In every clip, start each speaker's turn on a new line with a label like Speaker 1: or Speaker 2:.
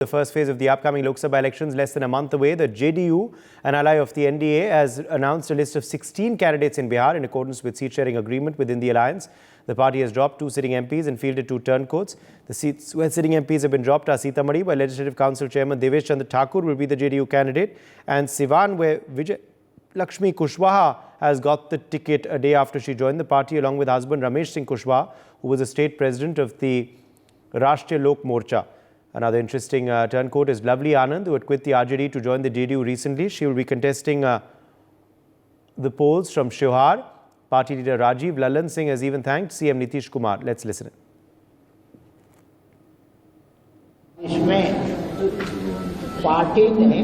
Speaker 1: The first phase of the upcoming Lok Sabha elections less than a month away. The JDU, an ally of the NDA, has announced a list of 16 candidates in Bihar in accordance with seat-sharing agreement within the alliance. The party has dropped 2 sitting MPs and fielded 2 turncoats. The seats where sitting MPs have been dropped are Sitamarhi, where Legislative Council Chairman Devesh Chandra Thakur will be the JDU candidate, and Siwan, where Vijay Lakshmi Kushwaha has got the ticket a day after she joined the party along with husband Ramesh Singh Kushwaha, who was the state president of the Rashtriya Lok Morcha. Another interesting turncoat is Lovely Anand, who had quit the RJD to join the JDU recently. She will be contesting the polls from Shiohar. Party leader Rajiv Lalan Singh has even thanked CM Nitish Kumar. Let's listen.
Speaker 2: इसमें party ने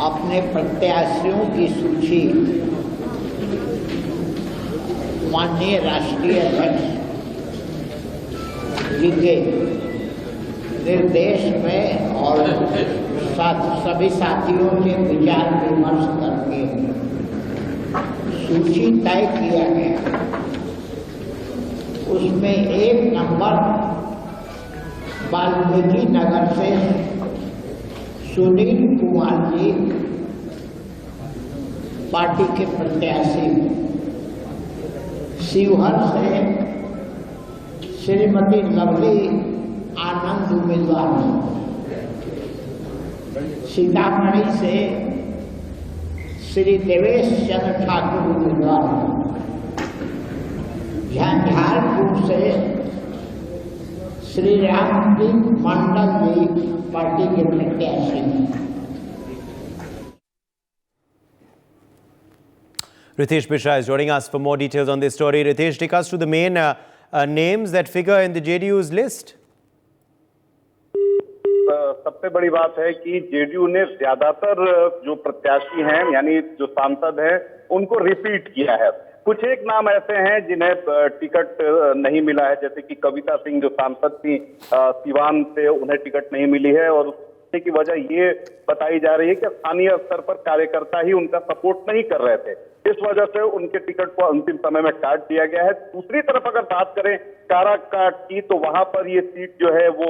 Speaker 2: अपने प्रत्याशियों की सूची माननीय राष्ट्रीय अध्यक्ष जी के निर्देश में और सभी साथियों से विचार विमर्श करके सूची तय किया गया। उसमें 1 नंबर वाल्मीकि नगर से सुनील कुमार जी पार्टी के प्रत्याशी, शिवहर से श्रीमती लवली आनंद उम्मीदवार, सीतामढ़ी से श्री देवेश चंद्र ठाकुर उम्मीदवार, झंझारपुर से श्री रामदीप मंडल जी पार्टी के प्रत्याशी।
Speaker 1: Ritesh Mishra is joining us for more details on this story. Ritesh, take us to the main names that figure in the JDU's list.
Speaker 3: सबसे बड़ी बात है कि जेडीयू ने ज्यादातर जो प्रत्याशी हैं यानी जो सांसद हैं उनको रिपीट किया है। कुछ एक नाम ऐसे हैं जिन्हें टिकट नहीं मिला है, जैसे कि कविता सिंह जो सांसद थी सिवान से, उन्हें टिकट नहीं मिली है और उसकी की वजह ये बताई जा रही है कि स्थानीय स्तर पर कार्यकर्ता ही उनका सपोर्ट नहीं कर रहे थे। इस वजह से उनके टिकट को अंतिम समय में काट दिया गया है। दूसरी तरफ अगर बात करें काराकाट की, तो वहां पर ये सीट जो है वो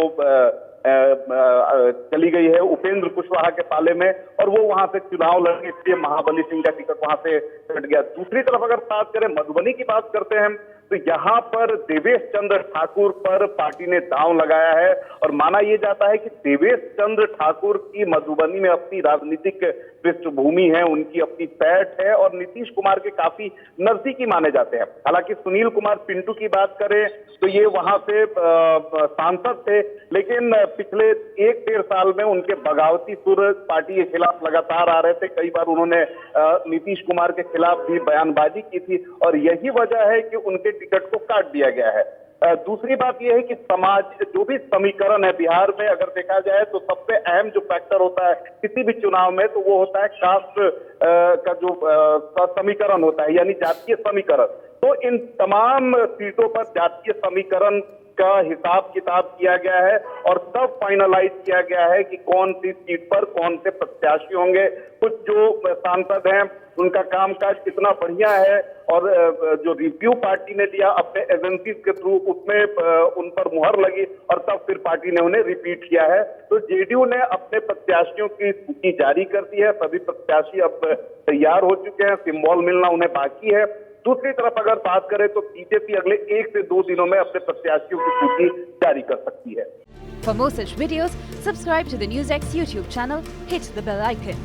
Speaker 3: चली गई है उपेंद्र कुशवाहा के पाले में और वो वहां से चुनाव लड़ने, इसलिए महाबली सिंह का टिकट वहां से कट गया। दूसरी तरफ अगर बात करें मधुबनी की बात करते हैं तो यहाँ पर देवेश चंद्र ठाकुर पर पार्टी ने दांव लगाया है और माना यह जाता है कि देवेश चंद्र ठाकुर की मधुबनी में अपनी राजनीतिक पृष्ठभूमि है, उनकी अपनी पैठ है और नीतीश कुमार के काफी नजदीकी माने जाते हैं। हालांकि सुनील कुमार पिंटू की बात करें तो ये वहां से सांसद थे, लेकिन पिछले 1-1.5 साल में उनके बगावती सुर पार्टी के खिलाफ लगातार आ रहे थे। कई बार उन्होंने नीतीश कुमार के खिलाफ भी बयानबाजी की थी और यही वजह है कि उनके टिकट को काट दिया गया है। दूसरी बात यह है कि समाज जो भी समीकरण है बिहार में अगर देखा जाए तो सबसे अहम जो फैक्टर होता है किसी भी चुनाव में तो वो होता है कास्ट का जो समीकरण होता है, यानी जातीय समीकरण। तो इन तमाम सीटों पर जातीय समीकरण का हिसाब किताब किया गया है और तब फाइनलाइज किया गया है कि कौन सी सीट पर कौन से प्रत्याशी होंगे। कुछ जो सांसद हैं उनका कामकाज कितना बढ़िया है और जो रिव्यू पार्टी ने दिया अपने एजेंसी के थ्रू उसमें उन पर मुहर लगी और तब फिर पार्टी ने उन्हें रिपीट किया है। तो जेडीयू ने अपने प्रत्याशियों की सूची जारी कर दी है, सभी प्रत्याशी अब तैयार हो चुके हैं, सिंबल मिलना उन्हें बाकी है। दूसरी तरफ अगर बात करें तो बीजेपी अगले 1 से 2 दिनों में अपने प्रत्याशियों की सूची जारी कर सकती है।
Speaker 4: For more such videos, subscribe to the NewsX YouTube channel, hit the bell icon.